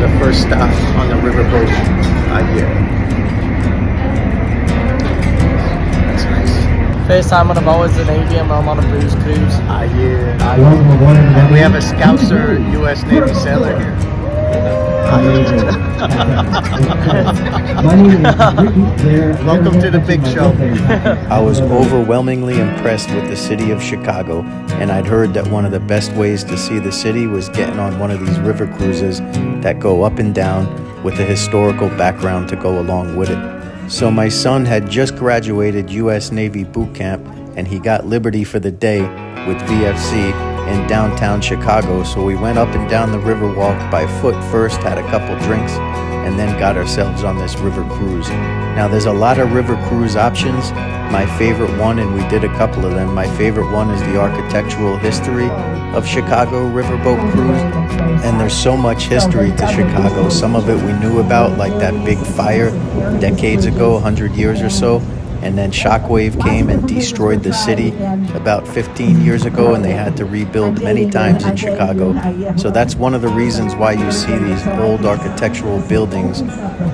the first stop on the riverboat. Yeah. That's nice. First time on a boat is the Navy and I'm on a booze cruise. Yeah. And we have a Scouser U.S. Navy sailor here. Welcome to the big show. I was overwhelmingly impressed with the city of Chicago, and I'd heard that one of the best ways to see the city was getting on one of these river cruises that go up and down with a historical background to go along with it. So my son had just graduated U.S. Navy boot camp, and he got liberty for the day with VFC in downtown Chicago, so we went up and down the Riverwalk by foot first, had a couple drinks, and then got ourselves on this river cruise. Now there's a lot of river cruise options. My favorite one, and we did a couple of them, my favorite one is the architectural history of Chicago Riverboat Cruise. And there's so much history to Chicago. Some of it we knew about, like that big fire decades ago, 100 years or so. And then Shockwave came and destroyed the city about 15 years ago, and they had to rebuild many times in Chicago. So that's one of the reasons why you see these old architectural buildings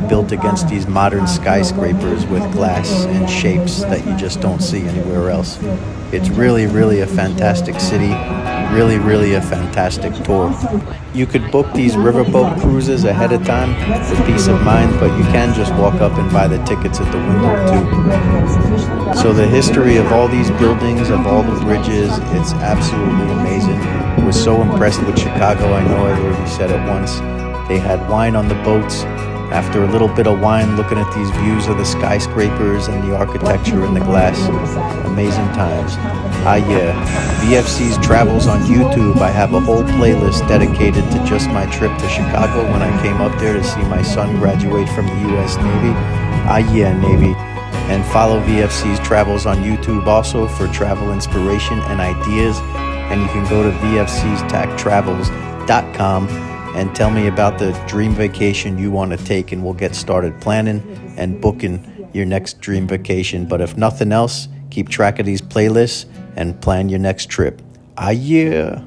built against these modern skyscrapers with glass and shapes that you just don't see anywhere else. It's really, really a fantastic city, really a fantastic tour. You could book these riverboat cruises ahead of time for peace of mind, but you can just walk up and buy the tickets at the window too. So the history of all these buildings, of all the bridges, it's absolutely amazing. I was so impressed with Chicago. I know I already said it once. They had wine on the boats. After a little bit of wine, looking at these views of the skyscrapers and the architecture and the glass, amazing times. Yeah, VFC's Travels on YouTube. I have a whole playlist dedicated to just my trip to Chicago when I came up there to see my son graduate from the U.S. Navy. Yeah, Navy. And follow VFC's Travels on YouTube also for travel inspiration and ideas. And you can go to vfcstacktravels.com and tell me about the dream vacation you want to take, and we'll get started planning and booking your next dream vacation. But if nothing else, keep track of these playlists and plan your next trip. Yeah.